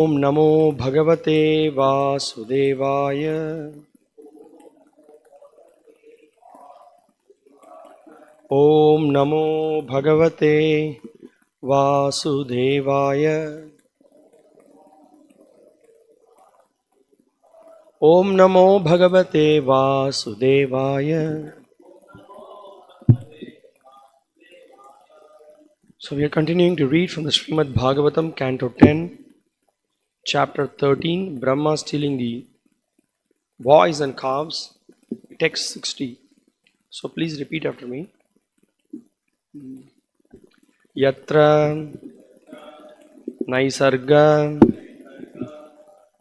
Om Namo Bhagavate Vasudevaya. Om Namo Bhagavate Vasudevaya. Om Namo Bhagavate Vasudevaya. So we are continuing to read from the Srimad Bhagavatam, Canto 10, Chapter 13, Brahma stealing the boys and calves, text 60. So please repeat after me. Yatra Naisarga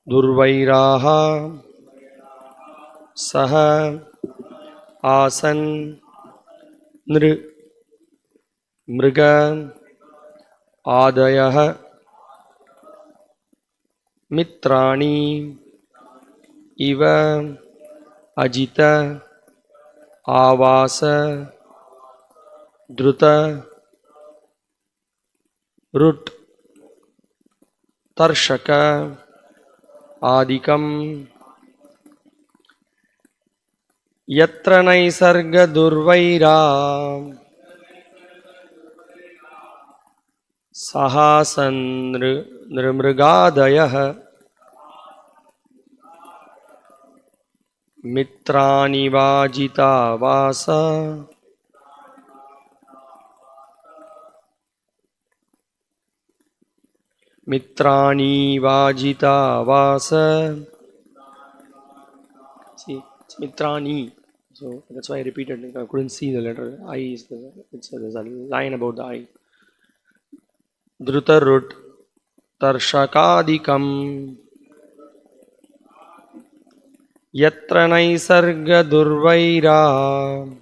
Durvairaha Saha Asan Mriga Adayah Mitrani Iva Ajita Avasa Druta Rut Tarshaka Adikam Yatra Naisarga Durvaira Sahasan Nrimrigadayah Mitrani Vajita Vasa Mitrani Vajita Vasa. See, it's Mitrani. So that's why I repeated. I couldn't see the letter. I is there's a line about the I. Drutarut Tarshakadikam Yatra Naisarga Durvaira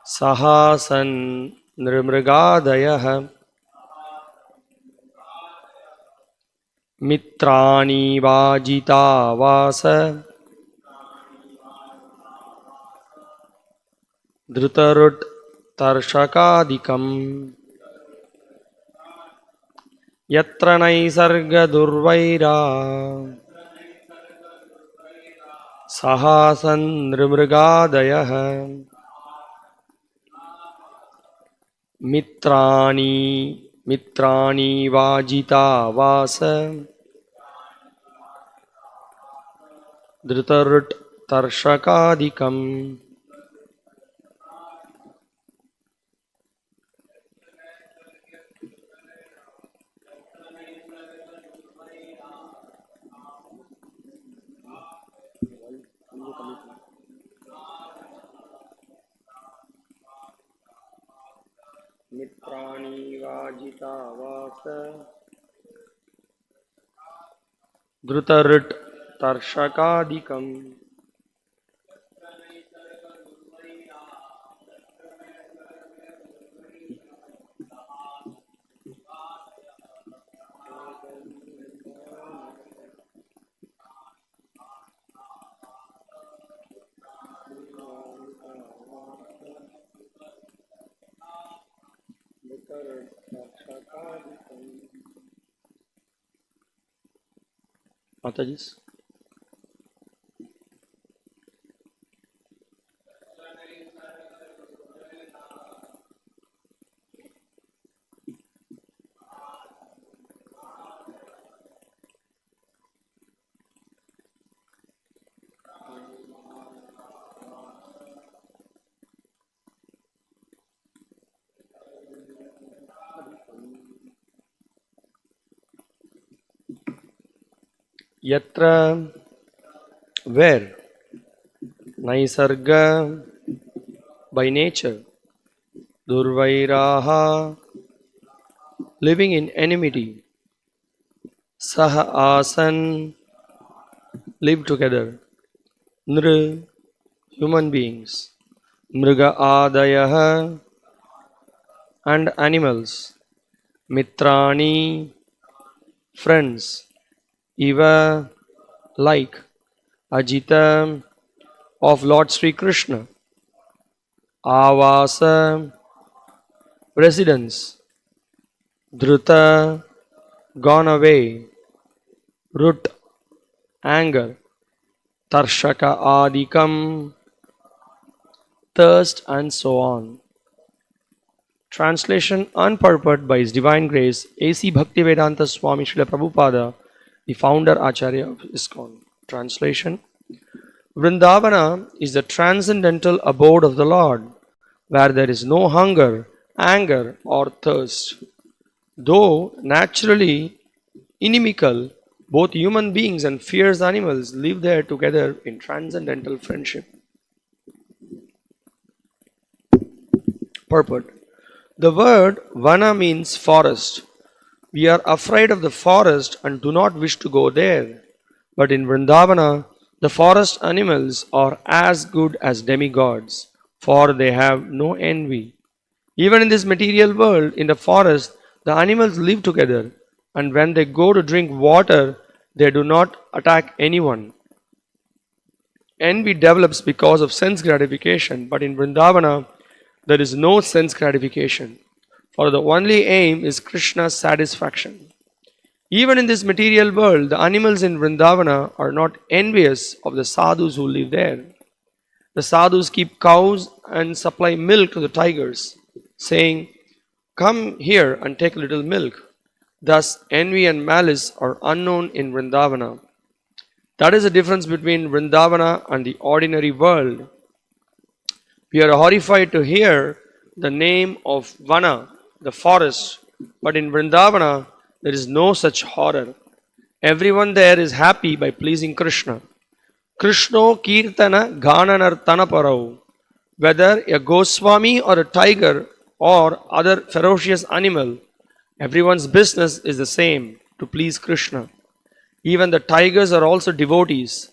Sahasan Nrimrigadayah Mitrani Vajita Vasa Drutarut Tarshakadikam Yatra Naisarga Durvaira Sahasan Nrimrigadayah Mitrani Vajita Vasa Drutarut Tarshakadikam. Mitrani Vajita Vasa Drutarut Tarshakadikam. Mataji's. Yatra, where Naisarga, by nature, Durvairaha, living in enmity, Saha Asan, live together, Nr, human beings, Mriga Adayah, and animals, Mitrani, friends, Eva, like Ajita of Lord Sri Krishna, Avasa, residence, Dhruta, gone away, root, anger, tarshaka adikam, thirst, and so on. Translation unpurported by His Divine Grace, A.C. Bhaktivedanta Swami Srila Prabhupada, the founder Acharya of ISKCON. Translation: Vrindavana is the transcendental abode of the Lord, where there is no hunger, anger, or thirst. Though naturally inimical, both human beings and fierce animals live there together in transcendental friendship. Purport: the word vana means forest. We are afraid of the forest and do not wish to go there. But in Vrindavana, the forest animals are as good as demigods, for they have no envy. Even in this material world, in the forest, the animals live together, and when they go to drink water, they do not attack anyone. Envy develops because of sense gratification, but in Vrindavana, there is no sense gratification, for the only aim is Krishna's satisfaction. Even in this material world, the animals in Vrindavana are not envious of the sadhus who live there. The sadhus keep cows and supply milk to the tigers, saying, "Come here and take a little milk." Thus, envy and malice are unknown in Vrindavana. That is the difference between Vrindavana and the ordinary world. We are horrified to hear the name of Vana, the forest, but in Vrindavana there is no such horror. Everyone there is happy by pleasing Krishna. Krishno Kirtana Gananartana Parau. Whether a Goswami or a tiger or other ferocious animal, everyone's business is the same, to please Krishna. Even the tigers are also devotees.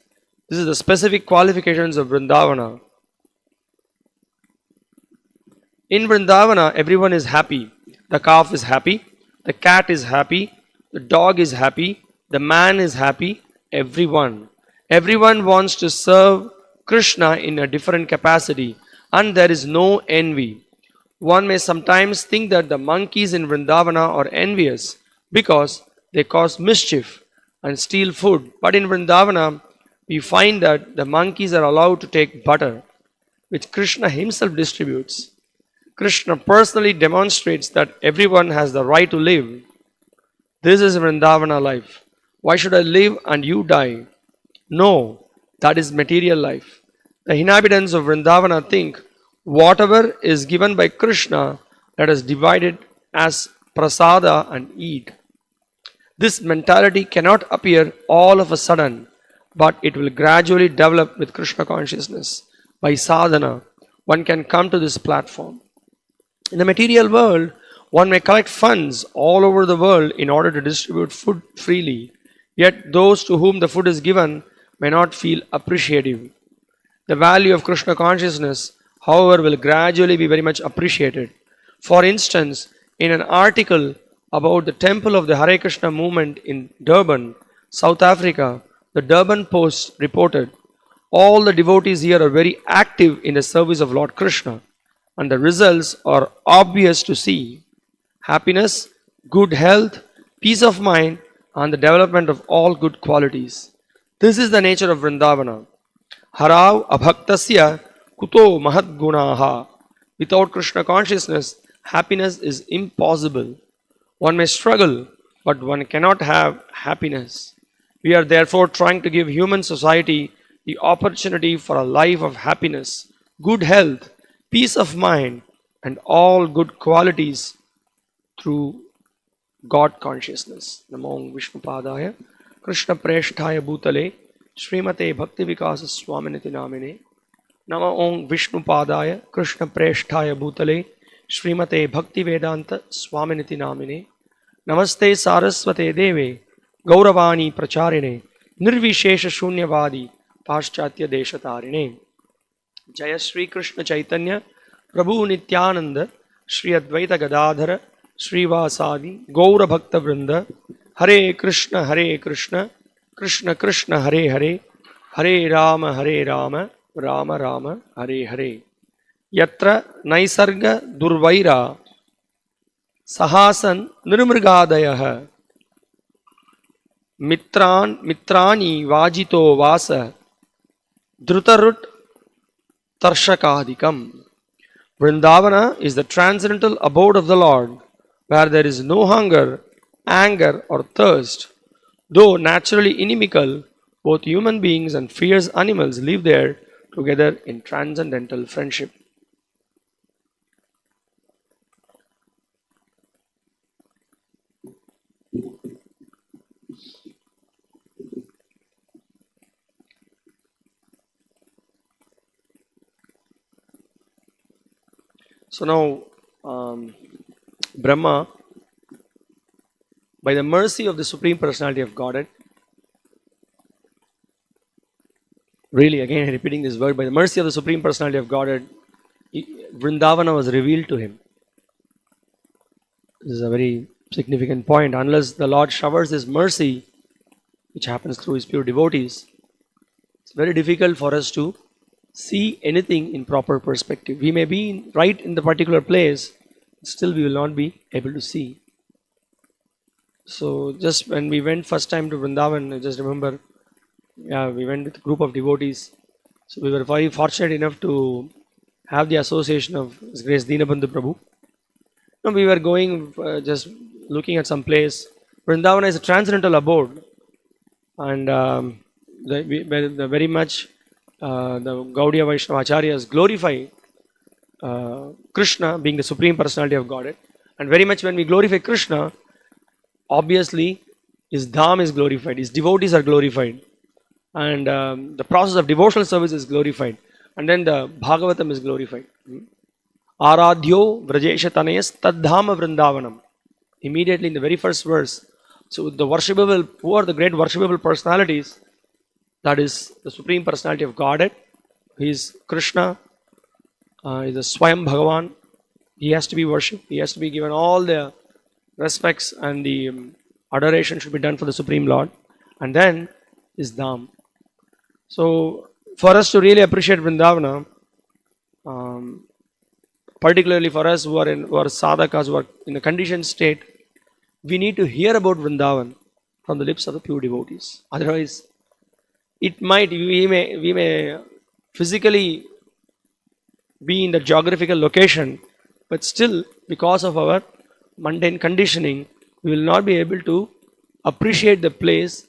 This is the specific qualifications of Vrindavana. In Vrindavana, everyone is happy. The calf is happy, the cat is happy, the dog is happy, the man is happy, everyone. Everyone wants to serve Krishna in a different capacity, and there is no envy. One may sometimes think that the monkeys in Vrindavana are envious because they cause mischief and steal food. But in Vrindavana, we find that the monkeys are allowed to take butter, which Krishna himself distributes. Krishna personally demonstrates that everyone has the right to live. This is Vrindavana life. Why should I live and you die? No, that is material life. The inhabitants of Vrindavana think, whatever is given by Krishna, let us divide it as prasada and eat. This mentality cannot appear all of a sudden, but it will gradually develop with Krishna consciousness. By sadhana, one can come to this platform. In the material world, one may collect funds all over the world in order to distribute food freely, yet those to whom the food is given may not feel appreciative. The value of Krishna consciousness, however, will gradually be very much appreciated. For instance, in an article about the temple of the Hare Krishna movement in Durban, South Africa, the Durban Post reported, all the devotees here are very active in the service of Lord Krishna, and the results are obvious to see. Happiness, good health, peace of mind, and the development of all good qualities. This is the nature of Vrindavana. Harav abhaktasya kuto mahadgunaha. Without Krishna consciousness, happiness is impossible. One may struggle, but one cannot have happiness. We are therefore trying to give human society the opportunity for a life of happiness, good health, peace of mind, and all good qualities through God consciousness. Namo Vishnu Padaya, Krishna Preshtaya Bhutale, Srimate Bhakti Vikasa Swaminiti Namine. Namo Om Vishnu Padaya, Krishna Preshtaya Bhutale, Srimate Bhakti Vedanta Swaminiti Namine. Namaste Saraswate Deve, Gauravani Pracharine, Nirvishesha Shunyavadi, Paschatya Deshatarine. Jaya Sri Krishna Chaitanya, Prabhu Nityananda, Sri Advaita Gadadhara, Sri Vasadi, Gaura Bhakta Vrinda, Hare Krishna, Krishna Krishna, Hare Hare, Hare Rama, Rama Rama, Hare Hare. Yatra Naisarga Durvaira, Sahasan Nirmrigadayah, mitrani vajito vasa drutarut tarshakadikam. Vrindavana is the transcendental abode of the Lord, where there is no hunger, anger, or thirst. Though naturally inimical, both human beings and fierce animals live there together in transcendental friendship. So now, Brahma, by the mercy of the Supreme Personality of Godhead, really again repeating this word, by the mercy of the Supreme Personality of Godhead, Vrindavana was revealed to him. This is a very significant point. Unless the Lord showers His mercy, which happens through His pure devotees, it's very difficult for us to see anything in proper perspective. We may be right in the particular place, still we will not be able to see. So just when we went first time to Vrindavan, I just remember, we went with a group of devotees. So we were very fortunate enough to have the association of His Grace Dinabandhu Prabhu. Now we were going, just looking at some place. Vrindavan is a transcendental abode, and the very much the Gaudiya Vaishnava Acharyas glorify Krishna being the Supreme Personality of Godhead. And very much when we glorify Krishna, obviously His Dham is glorified, His devotees are glorified, and the process of devotional service is glorified, and then the Bhagavatam is glorified. Aradhyo Vrajesha Tanayas Tadhama Vrindavanam. Immediately in the very first verse. So the worshipable, who are the great worshipable personalities? That is the Supreme Personality of Godhead. He is Krishna. He is the Swayam Bhagavan. He has to be worshipped. He has to be given all the respects, and the adoration should be done for the Supreme Lord. And then is Dham. So for us to really appreciate Vrindavana, particularly for us who are sadhakas, who are in a conditioned state, we need to hear about Vrindavan from the lips of the pure devotees. Otherwise, we may physically be in the geographical location, but still, because of our mundane conditioning, we will not be able to appreciate the place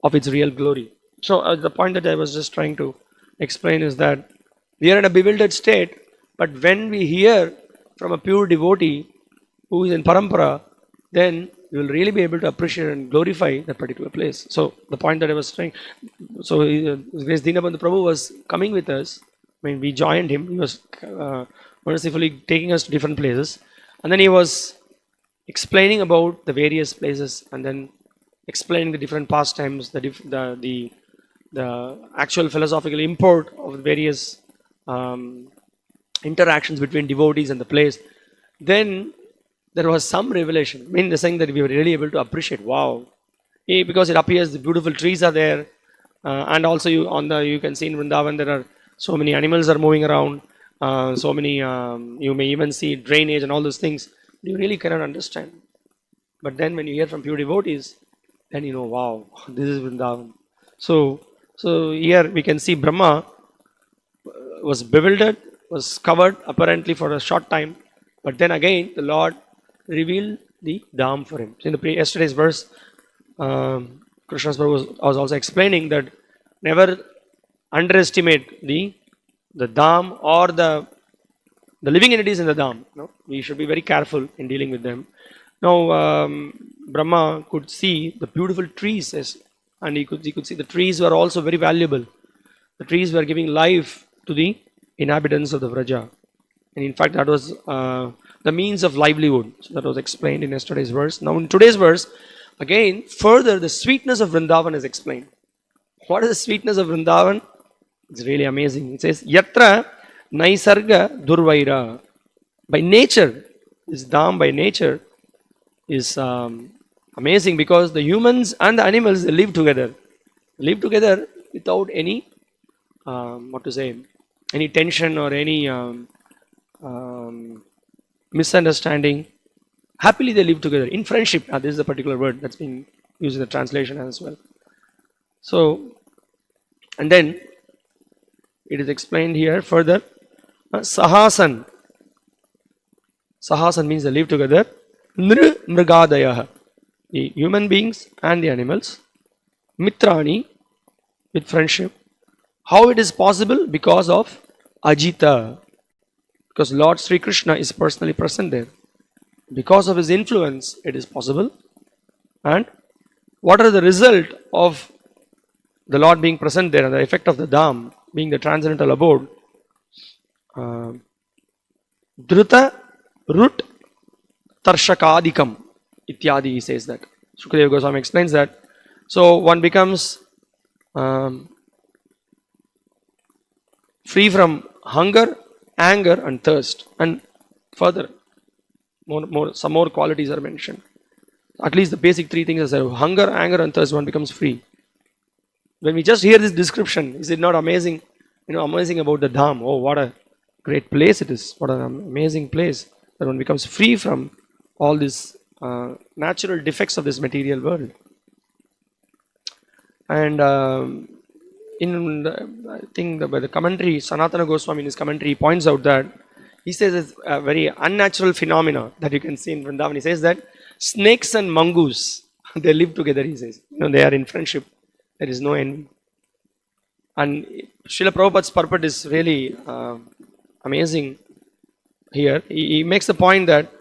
of its real glory. So the point that I was just trying to explain is that we are in a bewildered state, but when we hear from a pure devotee who is in parampara, then we will really be able to appreciate and glorify that particular place. So the point that I was saying, so His Grace Dinabandhu Prabhu was coming with us. I mean, we joined him. He was mercifully taking us to different places, and then he was explaining about the various places, and then explaining the different pastimes, the actual philosophical import of various interactions between devotees and the place. Then there was some revelation, I mean, the saying that we were really able to appreciate. Wow, because it appears the beautiful trees are there, and also you can see in Vrindavan there are so many animals are moving around, so many you may even see drainage and all those things. You really cannot understand. But then when you hear from pure devotees, then you know, wow, this is Vrindavan. So here we can see Brahma was bewildered, was covered apparently for a short time, but then again the Lord revealed the Dham for him. So in the yesterday's verse, Krishna's Prabhu was also explaining that never underestimate the Dham or the living entities in the Dham. No? We should be very careful in dealing with them. Now Brahma could see the beautiful trees, and he could see the trees were also very valuable. The trees were giving life to the inhabitants of the Vraja. And in fact, that was the means of livelihood. So that was explained in yesterday's verse. Now in today's verse, again, further the sweetness of Vrindavan is explained. What is the sweetness of Vrindavan? It's really amazing. It says, Yatra Naisarga Durvaira. By nature, this Dham by nature is amazing, because the humans and the animals, they live together. They live together without any, any tension or any misunderstanding. Happily they live together in friendship. This is the particular word that's been using the translation as well. So, and then it is explained here further. Sahasan. Sahasan means they live together. Nr mrigadayah. The human beings and the animals. Mitrani, with friendship. How it is possible? Because of Ajita. Because Lord Sri Krishna is personally present there. Because of his influence, it is possible. And what are the result of the Lord being present there and the effect of the Dham being the transcendental abode? Dhruta Rut Tarshakadikam Ityadi, he says that. Sukadeva Goswami explains that. So one becomes free from hunger, anger and thirst. And further, some more qualities are mentioned. At least the basic three things are hunger, anger and thirst, one becomes free. When we just hear this description, is it not amazing? Amazing about the Dham. Oh, what a great place it is. What an amazing place. That one becomes free from all these natural defects of this material world. And I think by the commentary, Sanatana Goswami in his commentary points out that he says it's a very unnatural phenomena that you can see in Vrindavan. He says that snakes and mongoose, they live together, he says. They are in friendship. There is no envy. And Srila Prabhupada's purport is really amazing here. He makes the point that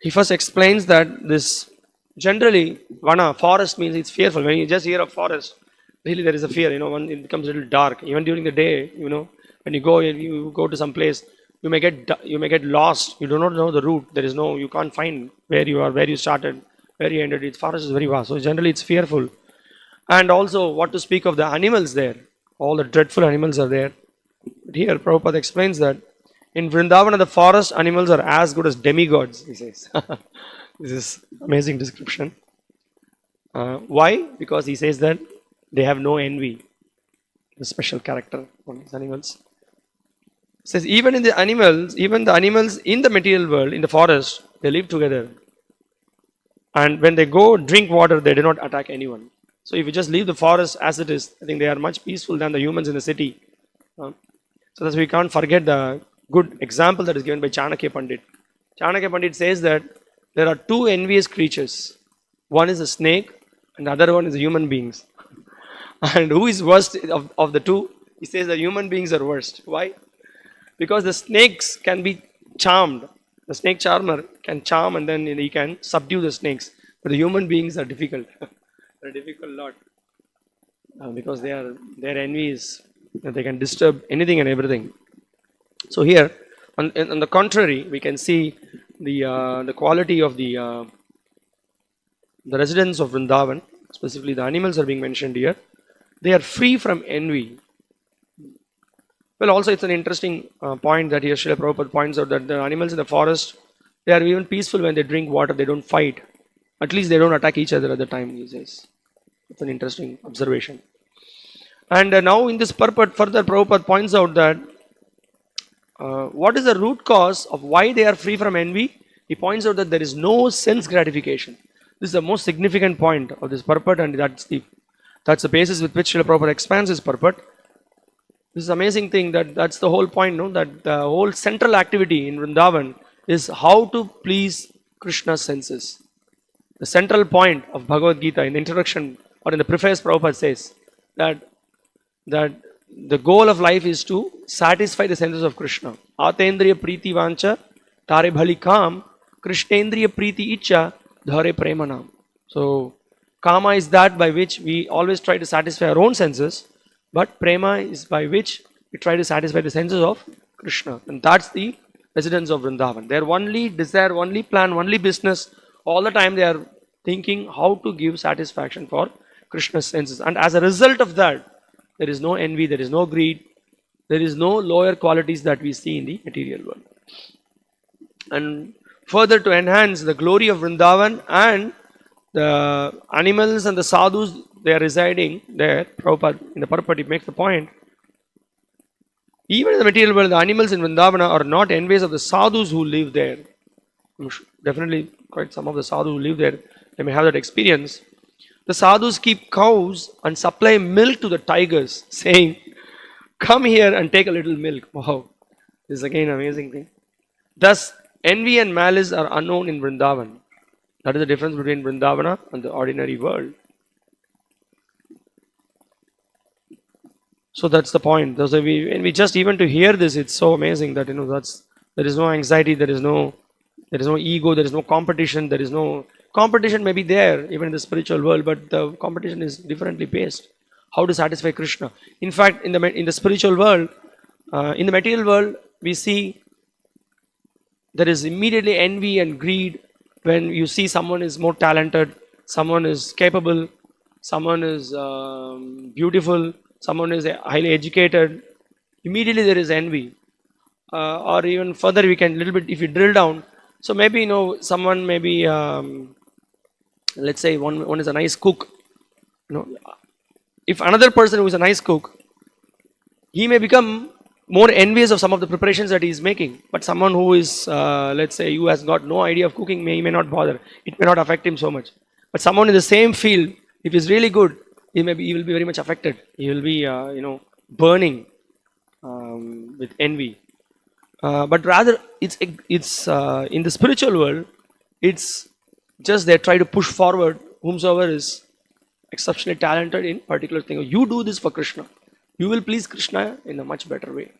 he first explains that this generally, vana, forest means it's fearful. When you just hear of forest, really there is a fear, when it becomes a little dark. Even during the day, when you go to some place, you may get lost. You do not know the route. You can't find where you are, where you started, where you ended. Its forest is very vast. So generally it's fearful. And also what to speak of the animals there. All the dreadful animals are there. But here Prabhupada explains that in Vrindavan, the forest animals are as good as demigods, he says. This is amazing description. Why? Because he says that they have no envy. The special character of these animals. He says even the animals in the material world, in the forest, they live together. And when they go drink water, they do not attack anyone. So if you just leave the forest as it is, I think they are much peaceful than the humans in the city. So that we can't forget the good example that is given by Chanakya Pandit. Chanakya Pandit says that there are two envious creatures. One is a snake and the other one is the human beings. And who is worst of the two? He says that human beings are worst. Why? Because the snakes can be charmed. The snake charmer can charm and then he can subdue the snakes. But the human beings are difficult. They're a difficult lot. Because their envy is that they can disturb anything and everything. So here, on the contrary, we can see the quality of the residents of Vrindavan, specifically the animals are being mentioned here. They are free from envy. Well, also it's an interesting point that here Srila Prabhupada points out that the animals in the forest, they are even peaceful when they drink water, they don't fight. At least they don't attack each other at the time, he says. It's an interesting observation. And now in this purport, further Prabhupada points out that what is the root cause of why they are free from envy? He points out that there is no sense gratification. This is the most significant point of this purport, and that's the basis with which Srila Prabhupada expands his purport. This is amazing thing that's the whole point, that the whole central activity in Vrindavan is how to please Krishna's senses. The central point of Bhagavad Gita in the introduction or in the preface, Prabhupada says that the goal of life is to satisfy the senses of Krishna. Atendriya priti vancha tare bhali kam krishnendriya priti icha dhare premanam. So kama is that by which we always try to satisfy our own senses, but prema is by which we try to satisfy the senses of Krishna. And that's the residents of Vrindavan. Their only desire, only plan, only business, all the time they are thinking how to give satisfaction for Krishna's senses. And as a result of that, there is no envy, there is no greed, there is no lower qualities that we see in the material world. And further to enhance the glory of Vrindavan and the animals and the sadhus, they are residing there. Prabhupada in the purport makes the point. Even in the material world, the animals in Vrindavana are not envious of the sadhus who live there. Definitely, quite some of the sadhus who live there, they may have that experience. The sadhus keep cows and supply milk to the tigers, saying, "Come here and take a little milk." Wow, this is again an amazing thing. Thus, envy and malice are unknown in Vrindavan. That is the difference between Vrindavana and the ordinary world. So that's the point. Those are when we just even to hear this, it's so amazing that there is no anxiety, there is no ego, there is no competition, there is no competition may be there even in the spiritual world, but the competition is differently based. How to satisfy Krishna? In fact, in the spiritual world, in the material world, we see there is immediately envy and greed when you see someone is more talented, someone is capable, someone is beautiful, someone is highly educated. Immediately there is envy. Or even further, we can little bit if you drill down. So maybe someone maybe let's say one is a nice cook. If another person who is a nice cook, he may become more envious of some of the preparations that he is making. But someone who is let's say who has got no idea of cooking, he may not bother. It may not affect him so much. But someone in the same field, if he's really good, he will be very much affected. He will be burning with envy. But rather, it's in the spiritual world, it's just they try to push forward whomsoever is exceptionally talented in particular thing. You do this for Krishna, you will please Krishna in a much better way.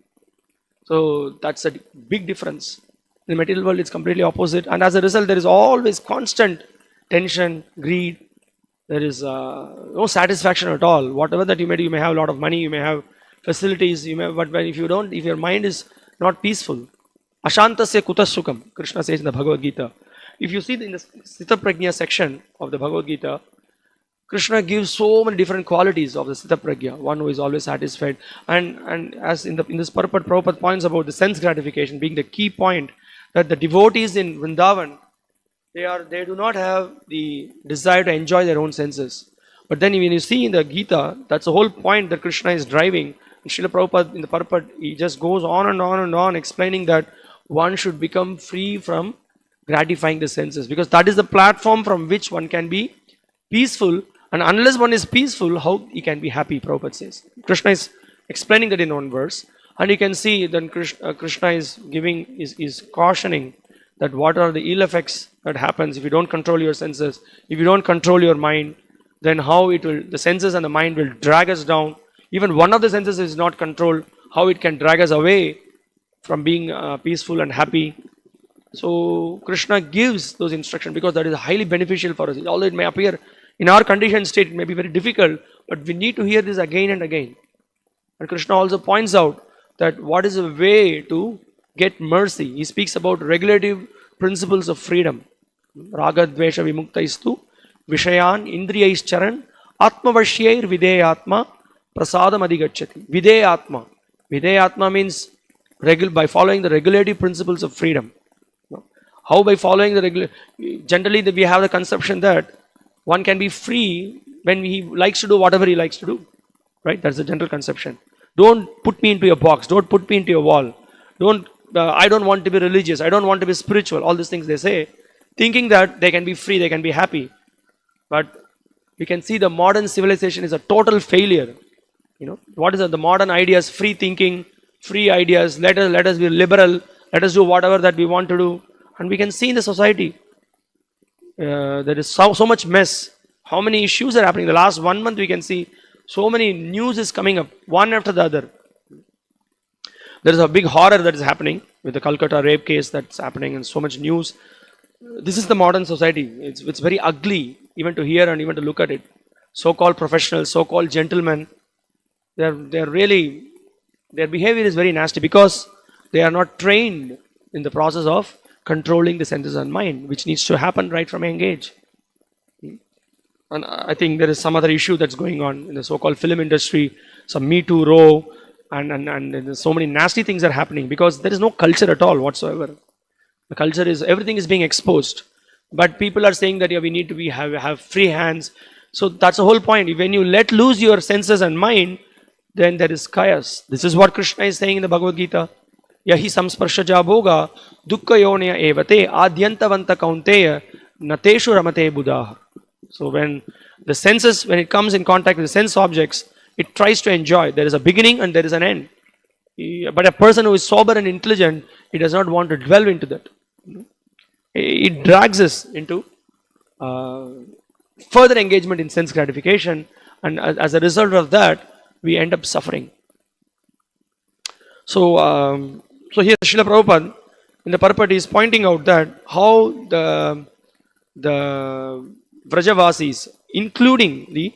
So that's a big difference. In the material world, it's completely opposite, and as a result, there is always constant tension, greed. There is no satisfaction at all. Whatever that you may have a lot of money, you may have facilities, but if your mind is not peaceful, ashantasya kutasukam, Krishna says in the Bhagavad Gita. If you see in the Citta Prajna section of the Bhagavad Gita, Krishna gives so many different qualities of the Citta Prajna. One who is always satisfied, and as in this purport, Prabhupada points about the sense gratification being the key point, that the devotees in Vrindavan, they do not have the desire to enjoy their own senses. But then when you see in the Gita, that's the whole point that Krishna is driving. And Srila Prabhupada in the purport, he just goes on and on and on explaining that one should become free from gratifying the senses, because that is the platform from which one can be peaceful. And unless one is peaceful, how he can be happy, Prabhupada says. Krishna is explaining that in one verse. And you can see then Krishna is cautioning that what are the ill effects that happens if you don't control your senses, if you don't control your mind, then how the senses and the mind will drag us down. Even one of the senses is not controlled, how it can drag us away from being peaceful and happy. So Krishna gives those instructions because that is highly beneficial for us. Although it may appear in our conditioned state, it may be very difficult, but we need to hear this again and again. And Krishna also points out that what is a way to get mercy. He speaks about regulative principles of freedom. Raga dvesha vimuktaistu vishayan indriyais atmavashyair videyatma prasadam adhigacchati. Videyatma. Videyatma means by following the regulative principles of freedom. How? By following generally we have the conception that one can be free when he likes to do whatever he likes to do. Right? That's the general conception. Don't put me into a box. Don't put me into a wall. I don't want to be religious. I don't want to be spiritual. All these things they say, thinking that they can be free, they can be happy. But we can see the modern civilization is a total failure. What is the modern ideas? Free thinking, free ideas. Let us be liberal. Let us do whatever that we want to do. And we can see in the society, there is so much mess. How many issues are happening? The last 1 month we can see so many news is coming up, one after the other. There is a big horror that is happening with the Calcutta rape case that's happening and so much news. This is the modern society. It's very ugly even to hear and even to look at it. So-called professionals, so-called gentlemen, their behavior is very nasty because they are not trained in the process of controlling the senses and mind, which needs to happen right from a young age. And I think there is some other issue that's going on in the so-called film industry, some Me Too row, and so many nasty things are happening because there is no culture at all whatsoever. The culture is, everything is being exposed. But people are saying that we need to have free hands. So that's the whole point. When you let loose your senses and mind, then there is chaos. This is what Krishna is saying in the Bhagavad Gita. Yahi samsparshaja bhoga dukkha yonaya evate adyantavanta kaunteya nateshu ramate buddha. So when The senses, when it comes in contact with the sense objects, it tries to enjoy. There is a beginning and there is an end. But a person who is sober and intelligent, he does not want to delve into that. It drags us into further engagement in sense gratification, and as a result of that, we end up suffering. So, here Srila Prabhupada in the purport is pointing out that how the Vrajavasis, including the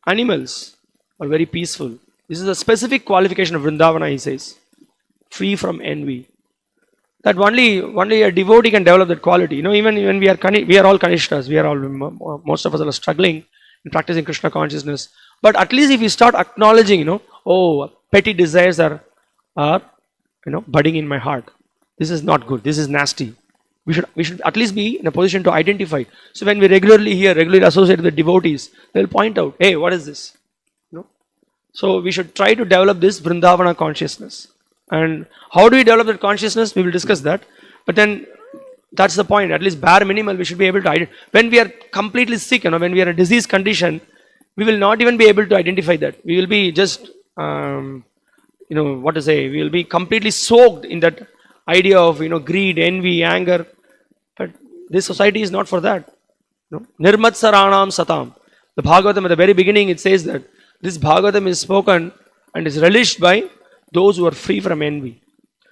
animals, are very peaceful. This is a specific qualification of Vrindavana, he says, free from envy. That only a devotee can develop that quality. Even when we are all Kanishtas, most of us are struggling in practicing Krishna consciousness. But at least if we start acknowledging, petty desires are budding in my heart. This is not good. This is nasty. We should at least be in a position to identify. So when we regularly associate with devotees, they will point out, hey, what is this? So we should try to develop this Vrindavana consciousness. And how do we develop that consciousness? We will discuss that. But then that's the point. At least bare minimal, we should be able to identify. When we are completely sick, when we are in a disease condition, we will not even be able to identify that. We will be just, we will be completely soaked in that idea of, greed, envy, anger. But this society is not for that. Nirmatsaranam satam. The Bhagavatam at the very beginning, it says that this Bhagavatam is spoken and is relished by those who are free from envy.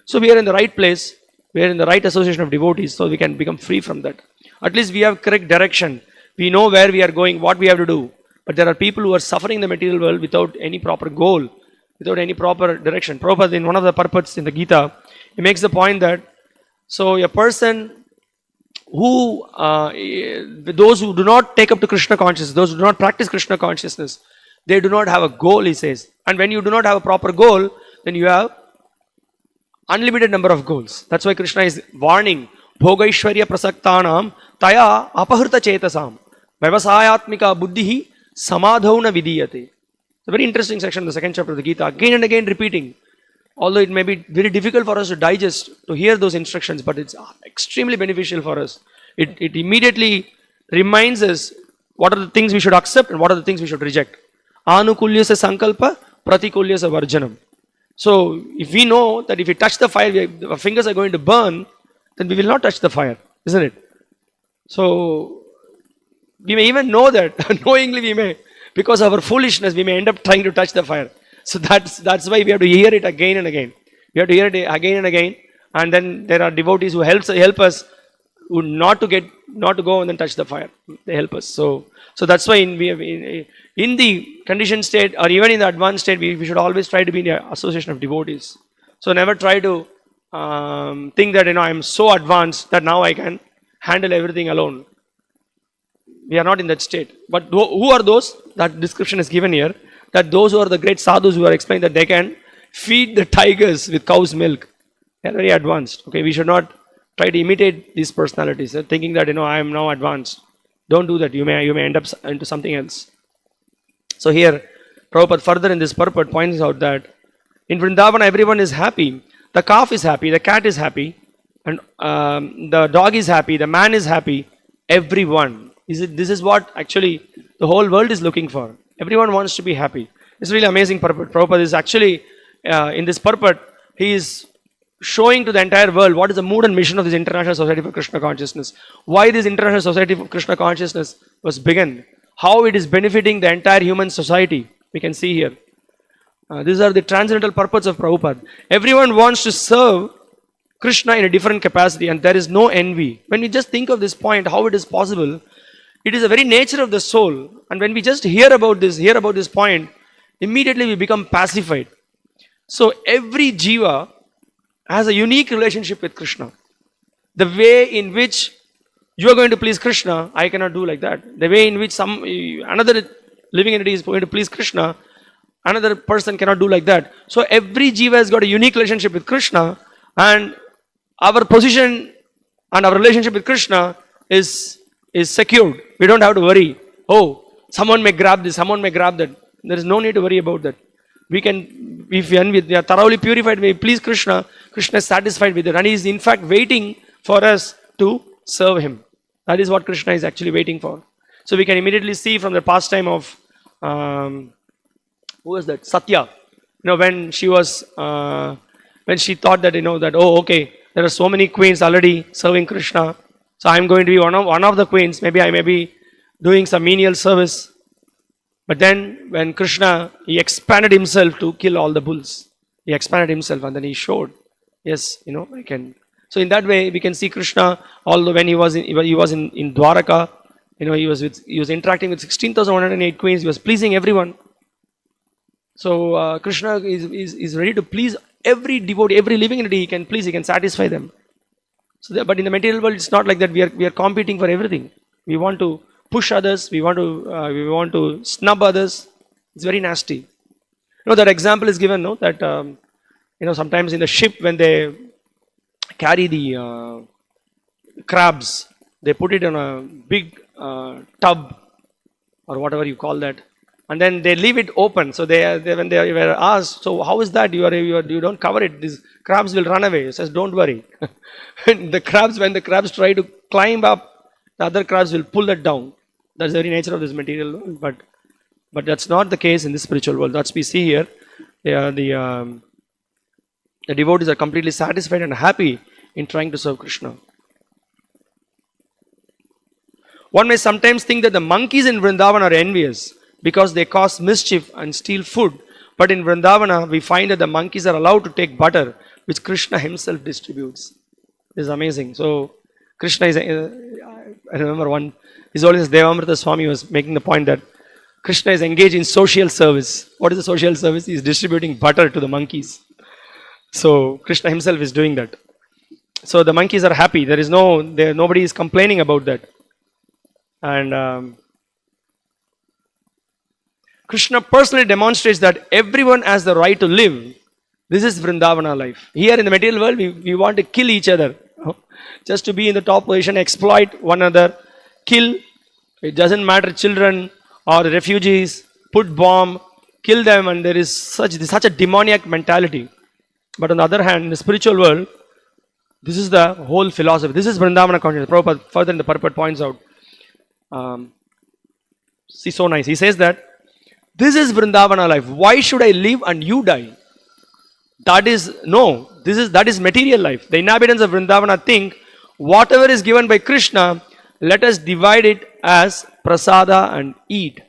So we are in the right place, we are in the right association of devotees, so we can become free from that. At least we have correct direction. We know where we are going, what we have to do. But there are people who are suffering in the material world without any proper goal, without any proper direction. Prabhupada, in one of the purports in the Gita, he makes the point that, so a person who, those who do not take up to Krishna consciousness, those who do not practice Krishna consciousness, they do not have a goal, he says. And when you do not have a proper goal, then you have unlimited number of goals. That's why Krishna is warning, Bhogaishwarya prasaktanam taya apahrita chetasam vyavasayatmika buddhihi samadhauna vidiyate. It's a very interesting section in the second chapter of the Gita, again and again repeating. Although it may be very difficult for us to digest, to hear those instructions, but it's extremely beneficial for us. It immediately reminds us what are the things we should accept and what are the things we should reject. Anukulyasa sankalpa, pratikulyasa varjanam. So, if we know that if we touch the fire, our fingers are going to burn, then we will not touch the fire, isn't it? So, we may even know that, knowingly we may, because of our foolishness, we may end up trying to touch the fire. So, that's why we have to hear it again and again. We have to hear it again and again, and then there are devotees who help us who not to go and then touch the fire. They help us. So that's why in the conditioned state or even in the advanced state, we should always try to be in the association of devotees. So never try to think that I'm so advanced that now I can handle everything alone. We are not in that state. But who are those? That description is given here. That those who are the great sadhus who are explained that they can feed the tigers with cow's milk. They are very advanced. Okay, we should not try to imitate these personalities, thinking that I am now advanced. Don't do that. You may end up into something else. So here, Prabhupada further in this purport points out that in Vrindavan everyone is happy. The calf is happy, the cat is happy, and the dog is happy, the man is happy. Everyone. This is what actually the whole world is looking for. Everyone wants to be happy. It's really amazing purport. Prabhupada is actually, in this purport, he is showing to the entire world what is the mood and mission of this International Society for Krishna Consciousness. Why this International Society for Krishna Consciousness was begun. How it is benefiting the entire human society. We can see here. These are the transcendental purports of Prabhupada. Everyone wants to serve Krishna in a different capacity and there is no envy. When we just think of this point, how it is possible, it is the very nature of the soul. And when we just hear about this point, immediately we become pacified. So every jiva has a unique relationship with Krishna. The way in which you are going to please Krishna, I cannot do like that. The way in which another living entity is going to please Krishna, another person cannot do like that. So every jiva has got a unique relationship with Krishna, and our position and our relationship with Krishna is secured. We don't have to worry. Oh, someone may grab this, someone may grab that. There is no need to worry about that. We can, if we are thoroughly purified, we please Krishna, Krishna is satisfied with it, and he is in fact waiting for us to serve him. That is what Krishna is actually waiting for. So we can immediately see from the pastime of who was that? Satya. When she was when she thought that that, oh, okay, there are so many queens already serving Krishna, so I'm going to be one of the queens. Maybe I may be doing some menial service. But then when Krishna, he expanded himself to kill all the bulls. He expanded himself and then he showed, yes, I can. So in that way we can see Krishna, although when he was in Dwaraka, he was interacting with 16,108 queens. He was pleasing everyone. So Krishna is ready to please every devotee, every living entity. He can please, he can satisfy them. So but in the material world, it's not like that. We are competing for everything. We want to push others. We want to snub others. It's very nasty. That example is given. That sometimes in the ship when they carry the crabs, they put it in a big tub or whatever you call that, and then they leave it open. So when they were asked, so how is that? You don't cover it. These crabs will run away. He says, don't worry. When the crabs try to climb up, the other crabs will pull that down. That's the very nature of this material world. But that's not the case in this spiritual world. That's we see here. The devotees are completely satisfied and happy in trying to serve Krishna. One may sometimes think that the monkeys in Vrindavan are envious because they cause mischief and steal food. But in Vrindavana, we find that the monkeys are allowed to take butter, which Krishna himself distributes. This is amazing. So, Krishna is, I remember His Holiness Devamrita Swami was making the point that Krishna is engaged in social service. What is the social service? He is distributing butter to the monkeys. So, Krishna himself is doing that. So, the monkeys are happy. Nobody is complaining about that. And Krishna personally demonstrates that everyone has the right to live. This is Vrindavana life. Here in the material world, we want to kill each other. Just to be in the top position, exploit one another, kill. It doesn't matter, children or refugees, put bomb, kill them, and there is such a demoniac mentality. But on the other hand, in the spiritual world, this is the whole philosophy. This is Vrindavana consciousness. Prabhupada further in the purport points out. See, so nice. He says that this is Vrindavana life. Why should I live and you die? That is material life. The inhabitants of Vrindavana think whatever is given by Krishna, let us divide it as prasada and eat.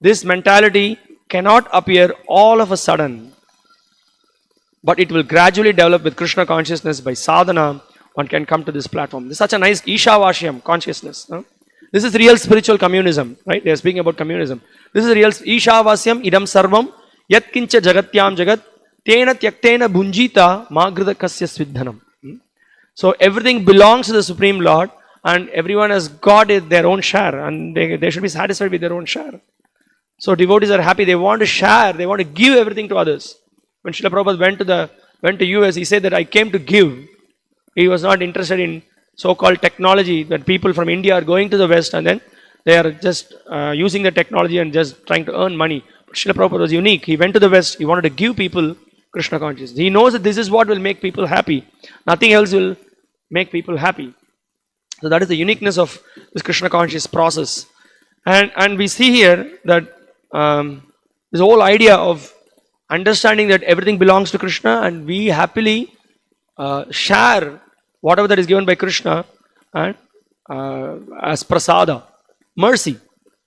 This mentality cannot appear all of a sudden, but it will gradually develop with Krishna consciousness. By sadhana, one can come to this platform. This is such a nice Ishavashyam consciousness. This is real spiritual communism, right? They are speaking about communism. This is real Ishavasyam idam sarvam yat kincha jagatyam jagat tena tyaktena bunjita magrida kasya svidhanam. So everything belongs to the Supreme Lord and everyone has got their own share and they should be satisfied with their own share. So devotees are happy. They want to share. They want to give everything to others. When Srila Prabhupada went to US, he said that I came to give. He was not interested in so-called technology that people from India are going to the West and then they are just using the technology and just trying to earn money. But Srila Prabhupada was unique. He went to the West. He wanted to give people Krishna consciousness. He knows that this is what will make people happy. Nothing else will make people happy. So that is the uniqueness of this Krishna conscious process. And we see here that this whole idea of understanding that everything belongs to Krishna and we happily share whatever that is given by Krishna and as prasada, mercy.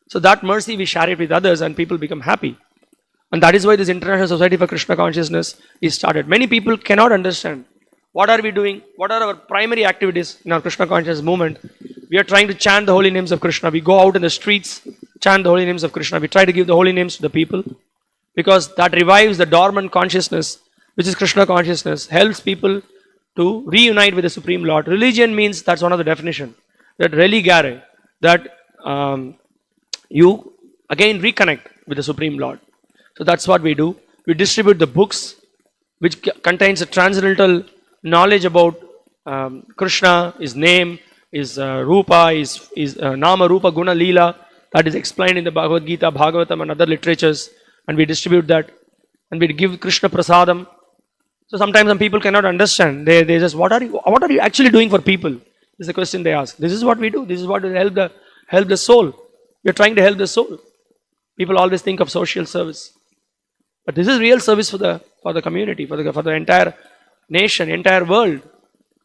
So that mercy we share it with others and people become happy. And that is why this International Society for Krishna Consciousness is started. Many people cannot understand what are we doing, what are our primary activities in our Krishna Consciousness movement. We are trying to chant the holy names of Krishna. We go out in the streets, chant the holy names of Krishna. We try to give the holy names to the people because that revives the dormant consciousness, which is Krishna consciousness, helps people to reunite with the Supreme Lord. Religion means, that's one of the definition, that religare, that you again reconnect with the Supreme Lord. So that's what we do. We distribute the books which contains a transcendental knowledge about Krishna, his name, his Rupa, his Nama, Rupa, Guna, Leela, that is explained in the Bhagavad Gita, Bhagavatam and other literatures, and we distribute that and we give Krishna Prasadam. So sometimes some people cannot understand. They just, what are you actually doing for people? This is the question they ask. This is what we do. This is what will help the soul. We are trying to help the soul. People always think of social service. But this is real service for the community, for the entire nation, entire world.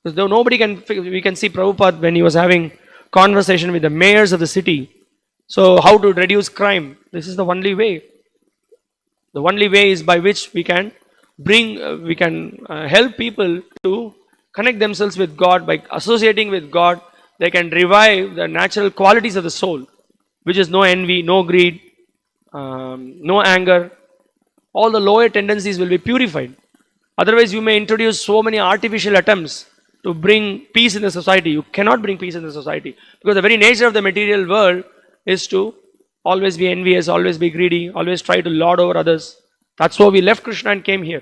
Because though nobody can, we can see Prabhupada when he was having conversation with the mayors of the city. So how to reduce crime? This is the only way. The only way is by which we can help people to connect themselves with God. By associating with God, they can revive the natural qualities of the soul, which is no envy, no greed, no anger. All the lower tendencies will be purified. Otherwise, you may introduce so many artificial attempts to bring peace in the society. You cannot bring peace in the society because the very nature of the material world is to always be envious, always be greedy, always try to lord over others. That's why we left Krishna and came here.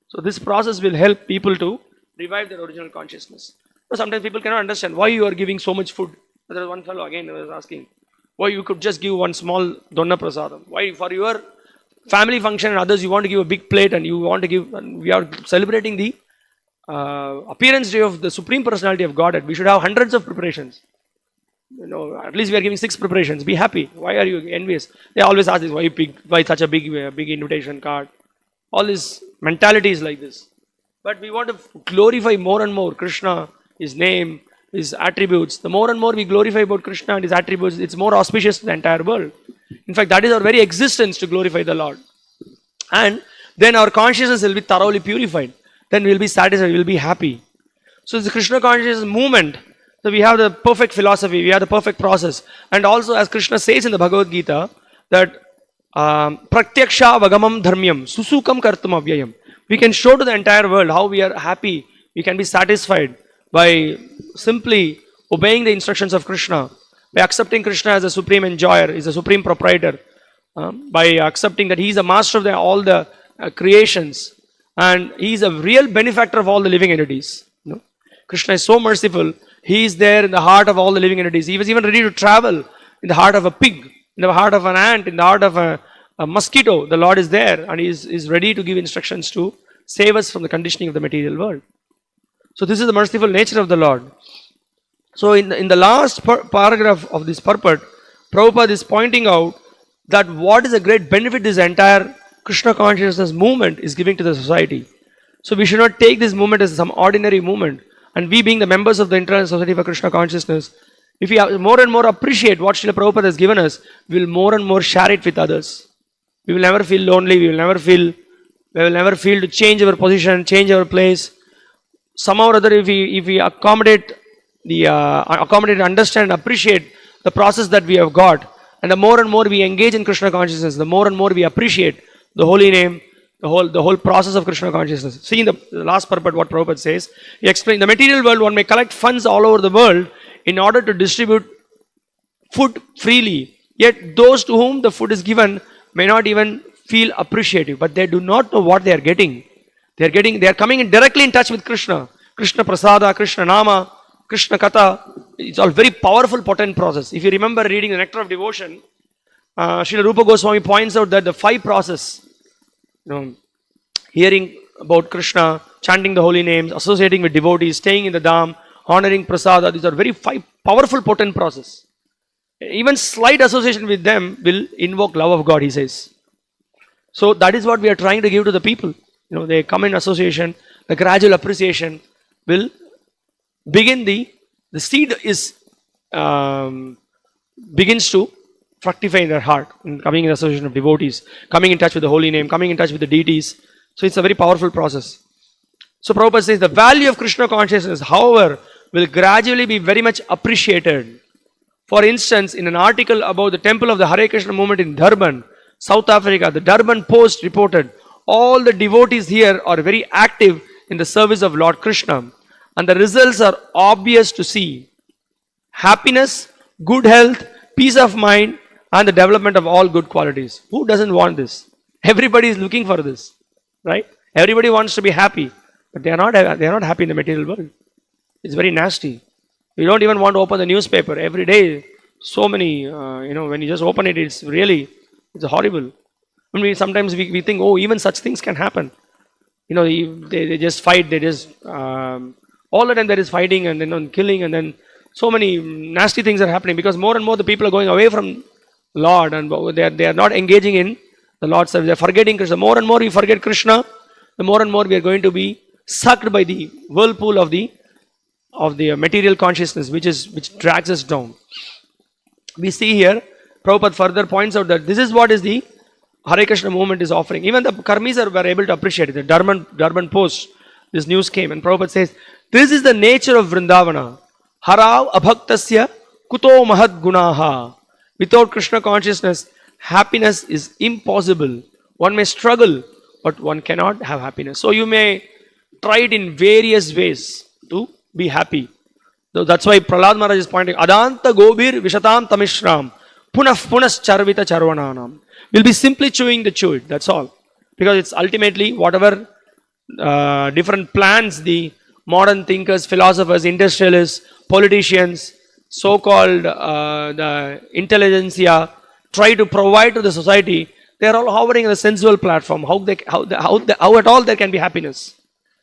So this process will help people to revive their original consciousness. But sometimes people cannot understand why you are giving so much food. There was one fellow again who was asking, why you could just give one small donna prasadam? Why for your family function and others you want to give a big plate and you want to give, and we are celebrating the appearance day of the Supreme Personality of Godhead. We should have hundreds of preparations. At least we are giving 6 preparations. Be happy. Why are you envious? They always ask this, why such a big invitation card? All this mentality is like this. But we want to glorify more and more Krishna, His name, His attributes. The more and more we glorify about Krishna and His attributes, it's more auspicious to the entire world. In fact, that is our very existence to glorify the Lord. And then our consciousness will be thoroughly purified. Then we will be satisfied, we will be happy. So it's the Krishna consciousness movement. So we have the perfect philosophy, we have the perfect process. And also as Krishna says in the Bhagavad Gita, that pratyaksha vagamam dharmyam susukam kartum avyayam. We can show to the entire world how we are happy, we can be satisfied by simply obeying the instructions of Krishna, by accepting Krishna as a supreme enjoyer, is a supreme proprietor, by accepting that he is the master of all the creations, and he is a real benefactor of all the living entities. Krishna is so merciful. He is there in the heart of all the living entities. He was even ready to travel in the heart of a pig, in the heart of an ant, in the heart of a mosquito. The Lord is there and he is ready to give instructions to save us from the conditioning of the material world. So this is the merciful nature of the Lord. So in the last paragraph of this purport, Prabhupada is pointing out that what is a great benefit this entire Krishna consciousness movement is giving to the society. So we should not take this movement as some ordinary movement. And we being the members of the International Society for Krishna Consciousness, if we more and more appreciate what Srila Prabhupada has given us, we will more and more share it with others. We will never feel lonely, we will never feel to change our position, change our place. Somehow or other, if we accommodate, understand, appreciate the process that we have got, and the more and more we engage in Krishna consciousness, the more and more we appreciate the holy name, the whole process of Krishna consciousness. See in the last purport what Prabhupada says. He explained, the material world, one may collect funds all over the world in order to distribute food freely. Yet those to whom the food is given may not even feel appreciative, but they do not know what they are getting. They are coming directly in touch with Krishna. Krishna Prasada, Krishna Nama, Krishna Katha. It's all very powerful, potent process. If you remember reading the Nectar of Devotion, Srila Rupa Goswami points out that the 5 process, hearing about Krishna, chanting the holy names, associating with devotees, staying in the dham, honoring prasada, these are very 5 powerful, potent process. Even slight association with them will invoke love of God, he says. So that is what we are trying to give to the people. They come in association, the gradual appreciation will begin. The seed begins to fructify in their heart, in coming in association of devotees, coming in touch with the holy name, coming in touch with the deities. So it's a very powerful process. So Prabhupada says the value of Krishna consciousness, however, will gradually be very much appreciated. For instance, in an article about the temple of the Hare Krishna movement in Durban, South Africa, the Durban Post reported, all the devotees here are very active in the service of Lord Krishna, and the results are obvious to see. Happiness, good health, peace of mind, and the development of all good qualities. Who doesn't want this? Everybody is looking for this, right? Everybody wants to be happy, but they are not happy in the material world. It's very nasty. We don't even want to open the newspaper every day. So many, when you just open it, it's horrible. Sometimes we think, oh, even such things can happen. They just fight. They just all the time there is fighting and then killing, and then so many nasty things are happening because more and more the people are going away from Lord and they are not engaging in the Lord's service. They are forgetting Krishna. More and more we forget Krishna, the more and more we are going to be sucked by the whirlpool of the material consciousness which drags us down. We see here, Prabhupada further points out that this is what is the Hare Krishna movement is offering. Even the Karmis were able to appreciate it. The Durban Post, this news came and Prabhupada says, this is the nature of Vrindavana. Harav abhaktasya kuto mahad gunaha. Without Krishna consciousness, happiness is impossible. One may struggle, but one cannot have happiness. So you may try it in various ways to be happy. So that's why Prahlad Maharaj is pointing, Adanta Gobir Vishatam Tamishram Punaf Punas Charvita Charvananam. We'll be simply chewing the chew, that's all. Because it's ultimately whatever different plans the modern thinkers, philosophers, industrialists, politicians, so-called the intelligentsia try to provide to the society, they are all hovering on the sensual platform. How at all there can be happiness.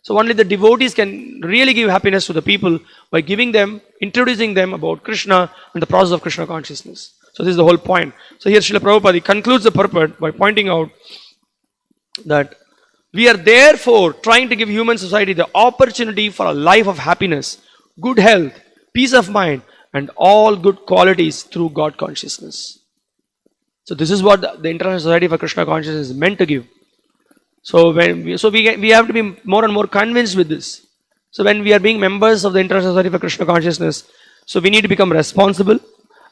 So only the devotees can really give happiness to the people by giving them, introducing them about Krishna and the process of Krishna consciousness. So this is the whole point. So here Srila Prabhupada concludes the purport by pointing out that we are therefore trying to give human society the opportunity for a life of happiness, good health, peace of mind, and all good qualities through God consciousness. So this is what the International Society for Krishna Consciousness is meant to give. So we have to be more and more convinced with this. So when we are being members of the International Society for Krishna Consciousness, so we need to become responsible.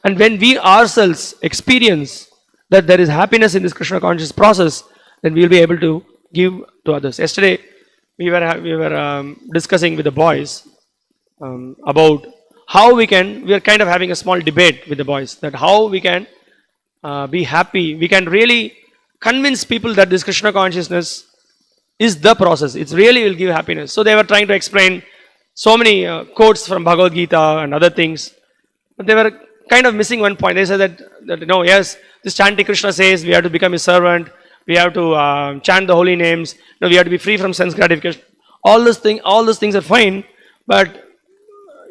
And when we ourselves experience that there is happiness in this Krishna conscious process, then we will be able to give to others. Yesterday we were discussing with the boys about how we are kind of having a small debate with the boys that how we can be happy. We can really convince people that this Krishna consciousness is the process. It really will give happiness. So they were trying to explain so many quotes from Bhagavad Gita and other things. But they were kind of missing one point. They said that no, yes, this chanting Krishna says we have to become his servant. We have to chant the holy names. No, we have to be free from sense gratification. All those things are fine. But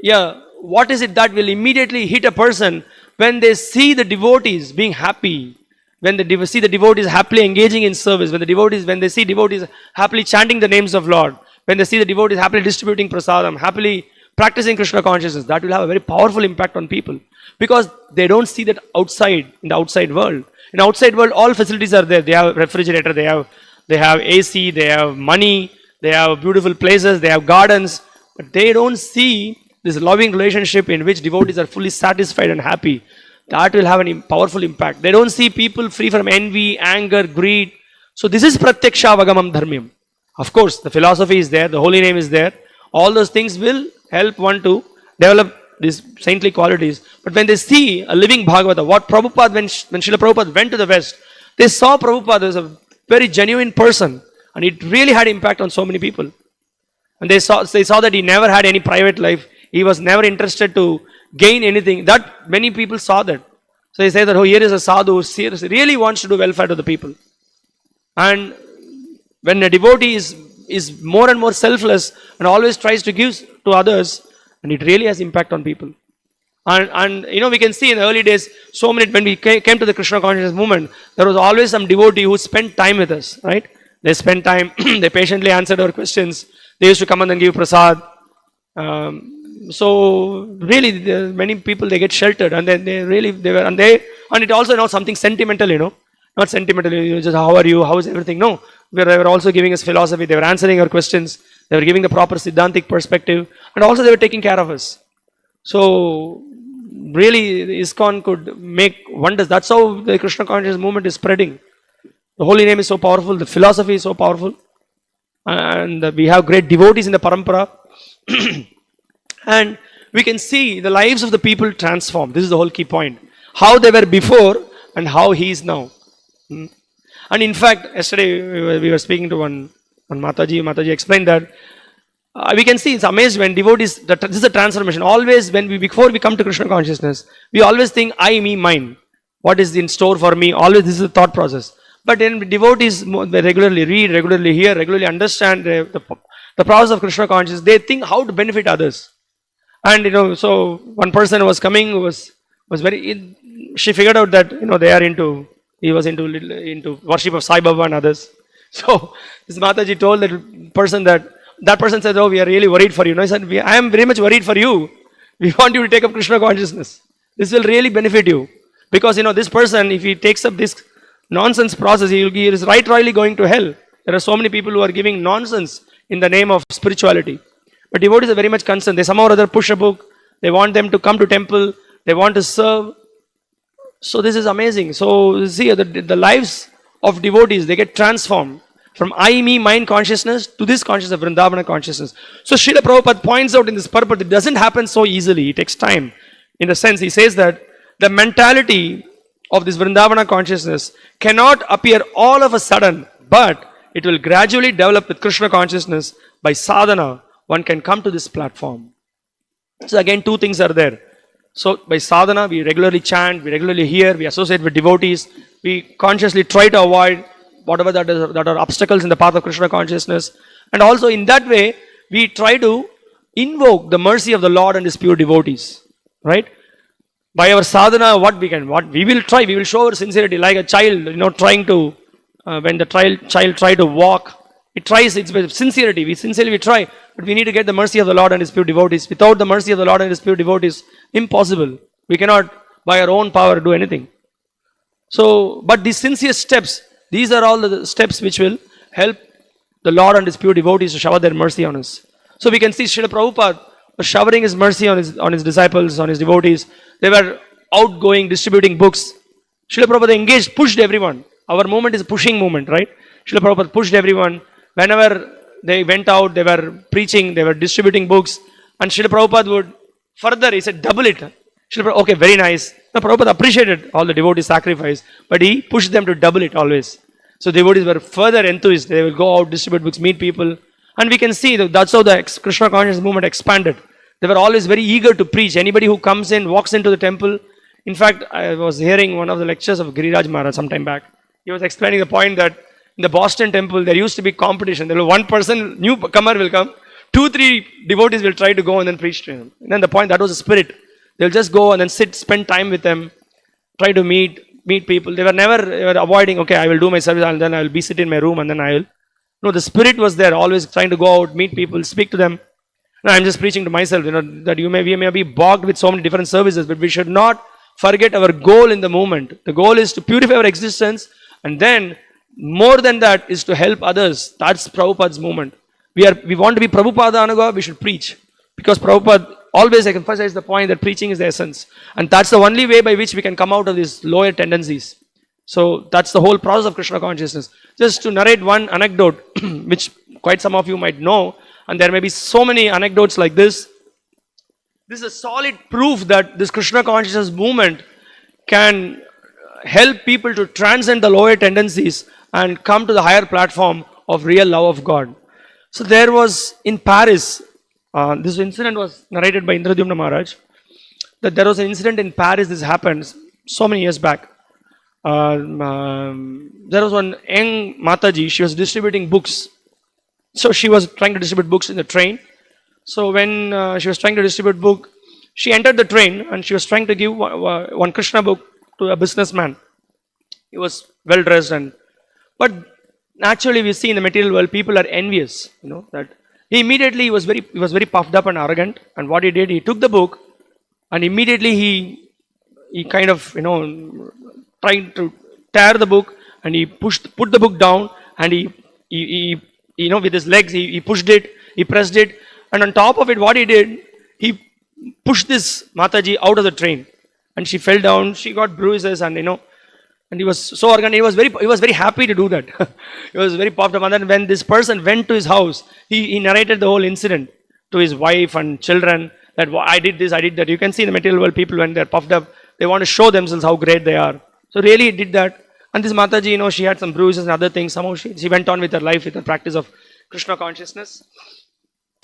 yeah, what is it that will immediately hit a person when they see the devotees being happy? When they see the devotees happily engaging in service, when they see devotees happily chanting the names of Lord, when they see the devotees happily distributing prasadam, happily practicing Krishna consciousness, that will have a very powerful impact on people. Because they don't see that outside, in the outside world. In the outside world, all facilities are there. They have refrigerator, they have AC, they have money, they have beautiful places, they have gardens. But they don't see this loving relationship in which devotees are fully satisfied and happy. That will have a powerful impact. They don't see people free from envy, anger, greed. So this is pratyaksha vagamam dharmyam. Of course, the philosophy is there, the holy name is there. All those things will help one to develop these saintly qualities. But when they see a living Bhagavata, what Prabhupada, when Srila Prabhupada went to the West, they saw Prabhupada as a very genuine person. And it really had impact on so many people. And they saw that he never had any private life. He was never interested to gain anything. That many people saw that. So they say that, oh, here is a sadhu who seriously really wants to do welfare to the people. And when a devotee is more and more selfless and always tries to give to others, and it really has impact on people. And we can see in the early days, so many, when we came to the Krishna consciousness movement, there was always some devotee who spent time with us, right? They spent time, they patiently answered our questions. They used to come and give prasad. So really, many people, they get sheltered, and then and it also something sentimental, not sentimental, just how are you, how is everything? No, they were also giving us philosophy. They were answering our questions. They were giving the proper Siddhantic perspective, and also they were taking care of us. So really, ISKCON could make wonders. That's how the Krishna consciousness movement is spreading. The holy name is so powerful. The philosophy is so powerful, and we have great devotees in the parampara. And we can see the lives of the people transform. This is the whole key point. How they were before and how he is now. And in fact, yesterday we were speaking to one Mataji. Mataji explained that we can see, it's amazed when devotees, this is a transformation. Always before we come to Krishna consciousness, we always think I, me, mine. What is in store for me? Always this is the thought process. But then devotees, they regularly read, regularly hear, regularly understand the process of Krishna consciousness. They think how to benefit others. And so one person was coming who was very. She figured out that they are into. He was into worship of Sai Baba and others. So this Mataji told that person said, "Oh, we are really worried for you." No, he said, "I am very much worried for you. We want you to take up Krishna consciousness. This will really benefit you because this person, if he takes up this nonsense process, he is rightly going to hell. There are so many people who are giving nonsense in the name of spirituality." But devotees are very much concerned. They somehow or other push a book. They want them to come to temple. They want to serve. So this is amazing. So see, the lives of devotees, they get transformed from I, me, mind consciousness to this consciousness of Vrindavana consciousness. So Srila Prabhupada points out in this purport, it doesn't happen so easily. It takes time. In a sense, he says that the mentality of this Vrindavana consciousness cannot appear all of a sudden, but it will gradually develop with Krishna consciousness by sadhana. One can come to this platform. So again, two things are there. So by sadhana, we regularly chant, we regularly hear, we associate with devotees, we consciously try to avoid whatever that are obstacles in the path of Krishna consciousness. And also in that way, we try to invoke the mercy of the Lord and His pure devotees. Right? By our sadhana, what we will show our sincerity like a child, trying to, when the child try to walk, it tries, it's with sincerity. We sincerely try, but we need to get the mercy of the Lord and His pure devotees. Without the mercy of the Lord and His pure devotees, impossible. We cannot, by our own power, do anything. So, but these sincere steps, these are all the steps which will help the Lord and His pure devotees to shower their mercy on us. So we can see Srila Prabhupada was showering His mercy on his disciples, on His devotees. They were outgoing, distributing books. Srila Prabhupada engaged, pushed everyone. Our movement is a pushing movement, right? Srila Prabhupada pushed everyone. Whenever they went out, they were preaching, they were distributing books. And Srila Prabhupada would further, he said, double it. Srila Prabhupada, okay, very nice. Now Prabhupada appreciated all the devotees' sacrifice, but he pushed them to double it always. So devotees were further enthused. They will go out, distribute books, meet people. And we can see that's how the Krishna consciousness movement expanded. They were always very eager to preach. Anybody who comes in, walks into the temple. In fact, I was hearing one of the lectures of Giriraj Maharaj some time back. He was explaining the point that in the Boston temple, there used to be competition. There was one person, newcomer will come, 2-3 devotees will try to go and then preach to him. And then the point, that was the spirit. They'll just go and then sit, spend time with them, try to meet people. They were avoiding, okay, I will do my service and then I will be sitting in my room and then I will. No, the spirit was there, always trying to go out, meet people, speak to them. No, I'm just preaching to myself, that we may be bogged with so many different services, but we should not forget our goal in the movement. The goal is to purify our existence, and then more than that is to help others. That's Prabhupada's movement. We want to be Prabhupada Anuga, we should preach. Because Prabhupada always emphasizes the point that preaching is the essence. And that's the only way by which we can come out of these lower tendencies. So that's the whole process of Krishna consciousness. Just to narrate one anecdote, which quite some of you might know, and there may be so many anecdotes like this. This is a solid proof that this Krishna consciousness movement can help people to transcend the lower tendencies and come to the higher platform of real love of God. So there was in Paris, this incident was narrated by Indradyumna Maharaj, that there was an incident in Paris, this happened so many years back. There was one young Mataji, she was distributing books. So she was trying to distribute books in the train. So when she was trying to distribute book, she entered the train and she was trying to give one Krishna book to a businessman. He was well dressed, but naturally we see in the material world people are envious. That he was very puffed up and arrogant. And what he did, he took the book and immediately he kind of tried to tear the book and he put the book down and he with his legs he pushed it, he pressed it, and on top of it what he did, he pushed this Mataji out of the train and she fell down, she got bruises and and he was so arrogant, he was very happy to do that. He was very puffed up. And then when this person went to his house, he narrated the whole incident to his wife and children, that I did this, I did that. You can see in the material world people when they're puffed up, they want to show themselves how great they are. So really he did that. And this Mataji, she had some bruises and other things. Somehow she went on with her life, with her practice of Krishna consciousness.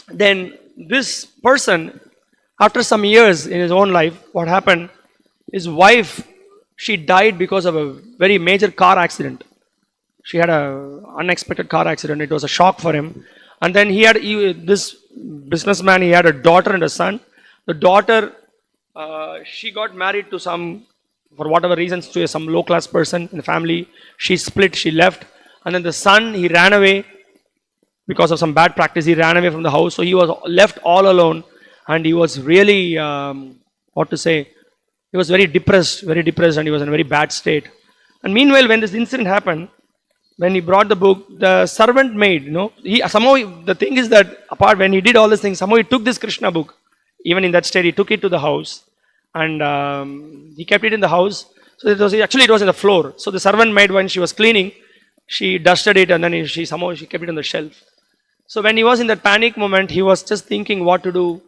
Then this person, after some years in his own life, what happened, his wife, she died because of a very major car accident. She had an unexpected car accident. It was a shock for him. And then this businessman, he had a daughter and a son. The daughter, she got married to some, for whatever reasons, to some low class person in the family. She split, she left. And then the son, he ran away because of some bad practice. He ran away from the house. So he was left all alone. And he was really, what to say, he was very depressed, and he was in a very bad state. And meanwhile, when this incident happened, when he brought the book, the servant maid, he somehow, the thing is that apart when he did all these things, somehow he took this Krishna book. Even in that state, he took it to the house, and he kept it in the house. So it was in the floor. So the servant maid, when she was cleaning, she dusted it, and then she kept it on the shelf. So when he was in that panic moment, he was just thinking what to do.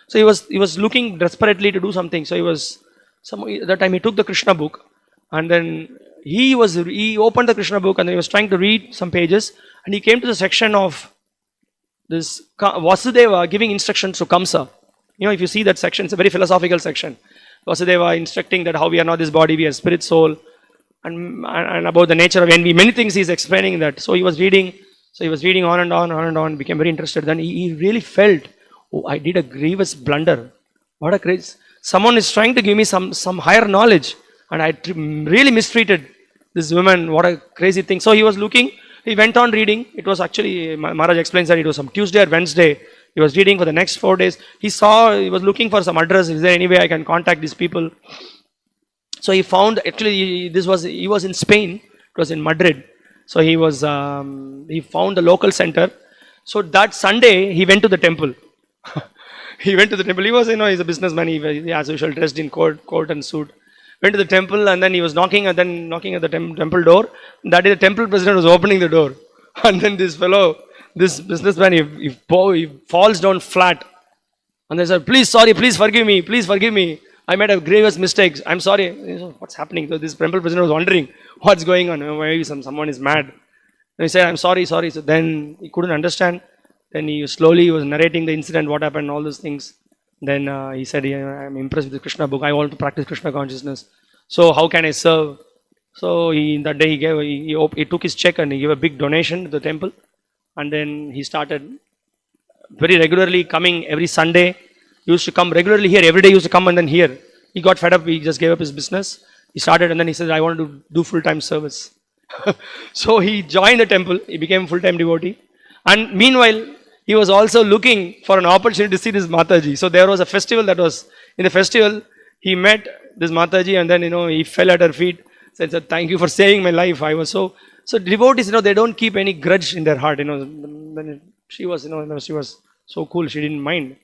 So he was looking desperately to do something. So at that time he took the Krishna book, and then he opened the Krishna book, and he was trying to read some pages, and he came to the section of this Vasudeva giving instructions to Kamsa. If you see that section, it's a very philosophical section. Vasudeva instructing that how we are not this body, we are spirit, soul, and about the nature of envy. Many things he's explaining that. So he was reading on and on, became very interested. Then he really felt, oh, I did a grievous blunder. What a crazy. Someone is trying to give me some higher knowledge, and I really mistreated this woman. What a crazy thing. So he was looking, he went on reading. It was actually, Maharaj explains that it was some Tuesday or Wednesday. He was reading for the next 4 days. He was looking for some address. Is there any way I can contact these people? So he found, actually, he was in Spain. It was in Madrid. So he found the local center. So that Sunday, he went to the temple. He went to the temple. He was, he's a businessman. He as usual, dressed in coat and suit. Went to the temple, and then he was knocking at the temple door. That day, the temple president was opening the door. And then this businessman, he falls down flat. And they said, please forgive me. I made a grievous mistake. I'm sorry. What's happening? So this temple president was wondering what's going on. Maybe someone is mad. And he said, I'm sorry. So then he couldn't understand. Then he was narrating the incident, what happened, all those things. Then he said, I'm impressed with the Krishna book. I want to practice Krishna consciousness. So how can I serve? So that day he took his check and he gave a big donation to the temple. And then he started very regularly coming every Sunday. He used to come regularly here. Every day he used to come, and then here. He got fed up. He just gave up his business. He started, and then he said, I want to do full-time service. So he joined the temple. He became full-time devotee. And meanwhile, he was also looking for an opportunity to see this Mataji. So there was a festival in the festival, he met this Mataji, and then, he fell at her feet. Said, thank you for saving my life. I was so devotees, they don't keep any grudge in their heart. She was so cool. She didn't mind.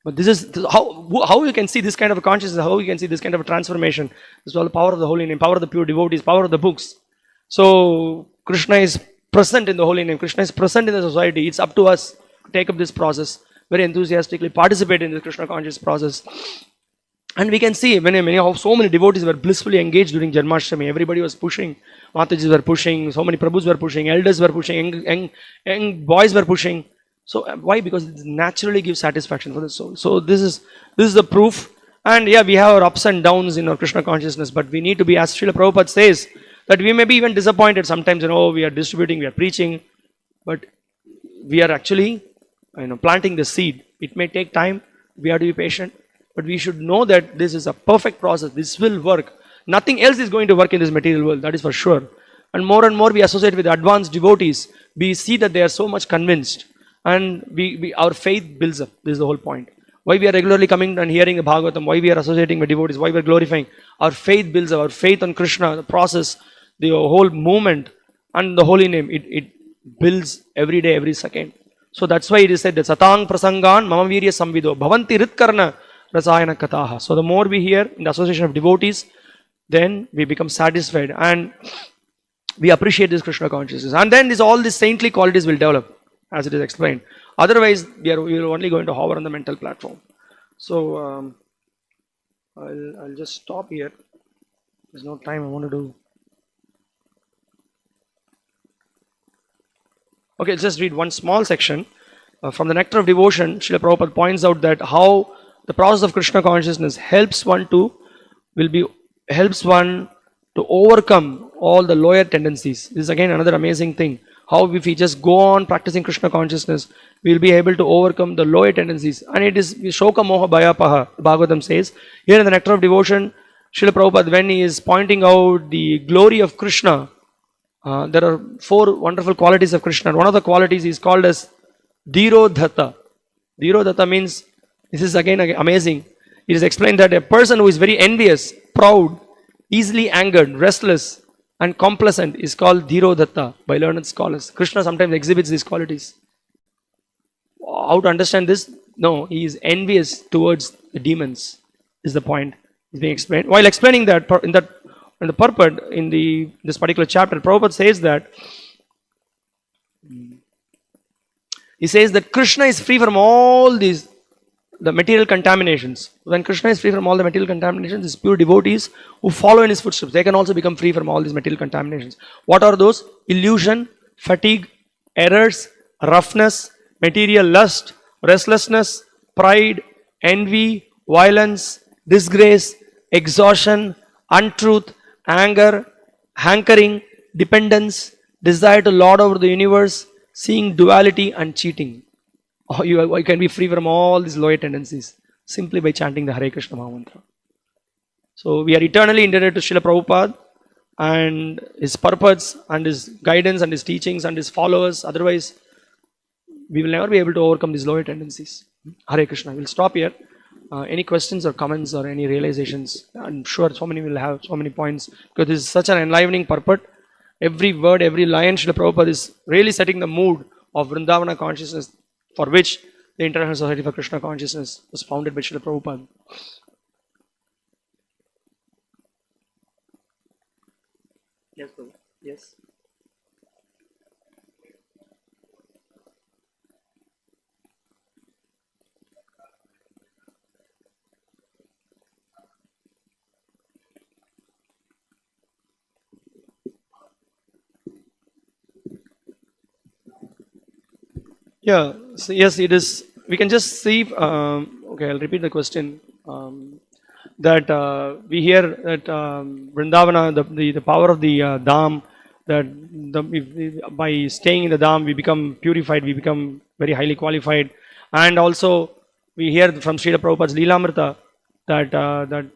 But this is how you can see this kind of a consciousness, how you can see this kind of a transformation. This is all the power of the holy name, power of the pure devotees, power of the books. So Krishna is present in the holy name. Krishna is present in the society. It's up to us to take up this process, very enthusiastically participate in the Krishna conscious process. And we can see so many devotees were blissfully engaged during Janmashtami. Everybody was pushing. Matajis were pushing. So many Prabhus were pushing. Elders were pushing. Young boys were pushing. So why? Because it naturally gives satisfaction for the soul. So this is the proof. And yeah, we have our ups and downs in our Krishna consciousness, but we need to be, as Srila Prabhupada says, that we may be even disappointed sometimes. We are distributing, we are preaching, but we are actually planting the seed. It may take time. We have to be patient, but we should know that this is a perfect process. This will work. Nothing else is going to work in this material world. That is for sure. And more we associate with advanced devotees. We see that they are so much convinced. And our faith builds up. This is the whole point. Why we are regularly coming and hearing the Bhagavatam, why we are associating with devotees, why we are glorifying. Our faith builds up. Our faith on Krishna, the process, the whole movement, and the holy name, it builds every day, every second. So that's why it is said that Satang Prasangan Mama Virya Samvido Bhavanti Ritkarna Rasayana Kataha. So the more we hear in the association of devotees, then we become satisfied and we appreciate this Krishna consciousness. And then all these saintly qualities will develop, as it is explained. Otherwise, we are only going to hover on the mental platform. So, I'll just stop here. There's no time. I want to do. Okay, let's just read one small section. From the Nectar of Devotion, Srila Prabhupada points out that how the process of Krishna consciousness helps one to overcome all the lower tendencies. This is again another amazing thing. how if we just go on practicing Krishna consciousness, we will be able to overcome the lower tendencies. And it is Shoka Moha Bhayapaha, Bhagavatam says. Here in the Nectar of Devotion, Srila Prabhupada, when he is pointing out the glory of Krishna, there are 4 wonderful qualities of Krishna. One of the qualities is called as Dhirodhata. Dhirodhata means, this is again amazing. It is explained that a person who is very envious, proud, easily angered, restless, and complacent is called Dhirodhata by learned scholars. Krishna sometimes exhibits these qualities. How to understand this? No, he is envious towards the demons, is the point. Is being explained. While explaining that in the purport in this particular chapter, Prabhupada says that he says that Krishna is free from all the material contaminations. When Krishna is free from all the material contaminations, these pure devotees who follow in his footsteps, they can also become free from all these material contaminations. What are those? Illusion, fatigue, errors, roughness, material lust, restlessness, pride, envy, violence, disgrace, exhaustion, untruth, anger, hankering, dependence, desire to lord over the universe, seeing duality, and cheating. You can be free from all these lower tendencies simply by chanting the Hare Krishna Maha Mantra. So we are eternally indebted to Srila Prabhupada and his purports and his guidance and his teachings and his followers. Otherwise, we will never be able to overcome these lower tendencies. Hare Krishna. We will stop here. Any questions or comments or any realizations? I'm sure so many will have so many points, because this is such an enlivening purport. Every word, every line, Srila Prabhupada is really setting the mood of Vrindavana consciousness, for which the International Society for Krishna Consciousness was founded by Srila Prabhupada. Yes, Prabhu. Yes. Yeah, so yes, it is. We can just see. Okay, I'll repeat the question. That we hear that Vrindavana, the power of the Dham, that by staying in the Dham, we become purified, we become very highly qualified. And also, we hear from Srila Prabhupada's Leelamrita that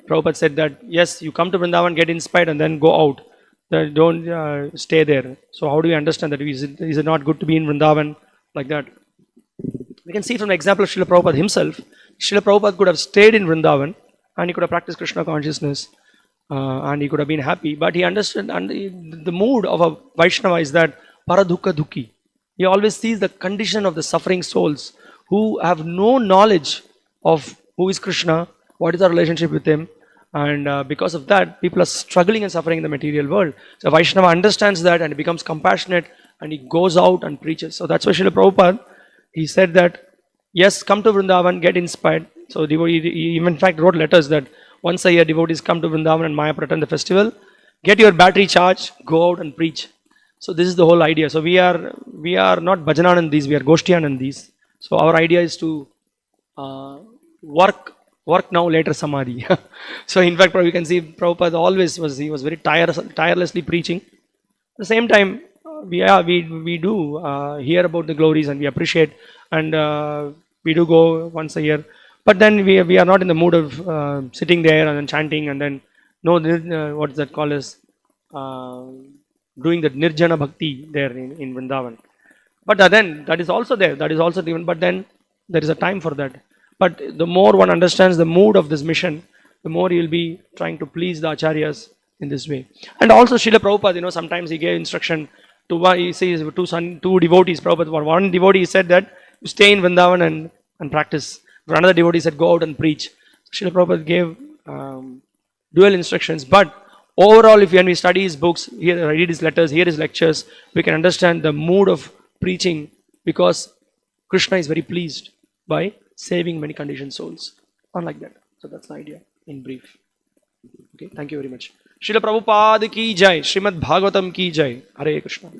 Prabhupada said that yes, you come to Vrindavan, get inspired, and then go out. Don't stay there. So, how do we understand that? Is it not good to be in Vrindavan like that? We can see from the example of Srila Prabhupada himself. Srila Prabhupada could have stayed in Vrindavan and he could have practiced Krishna consciousness and he could have been happy. But he understood, and the mood of a Vaishnava is that paradukha dukhi. He always sees the condition of the suffering souls who have no knowledge of who is Krishna, what is our relationship with him. And because of that, people are struggling and suffering in the material world. So Vaishnava understands that and he becomes compassionate and he goes out and preaches. So that's why Srila Prabhupada, he said that, yes, come to Vrindavan, get inspired. So he in fact wrote letters that once a year devotees come to Vrindavan and Mayapur attend the festival, get your battery charged, go out and preach. So this is the whole idea. So we are not Bhajananandis, we are Goshtiyanandis. So our idea is to work now, later samadhi. So in fact, we can see Prabhupada always he was very tirelessly preaching. At the same time, we do hear about the glories and we appreciate, and we do go once a year. But then we are not in the mood of sitting there and then chanting and then what is that called as doing the nirjana bhakti there in Vrindavan. But then that is also there. That is also given. But then there is a time for that. But the more one understands the mood of this mission, the more he will be trying to please the acharyas in this way. And also Srila Prabhupada, sometimes he gave instruction to one, he says two devotees. Prabhupada, one devotee said that you stay in Vrindavan and practice. For another devotee said go out and preach. Srila Prabhupada gave dual instructions. But overall, when we study his books, read his letters, hear his lectures, we can understand the mood of preaching, because Krishna is very pleased by saving many conditioned souls. Unlike that. So that's the idea in brief. Okay, thank you very much. Srila Prabhupada ki jai, Srimad Bhagavatam ki jai. Hare Krishna.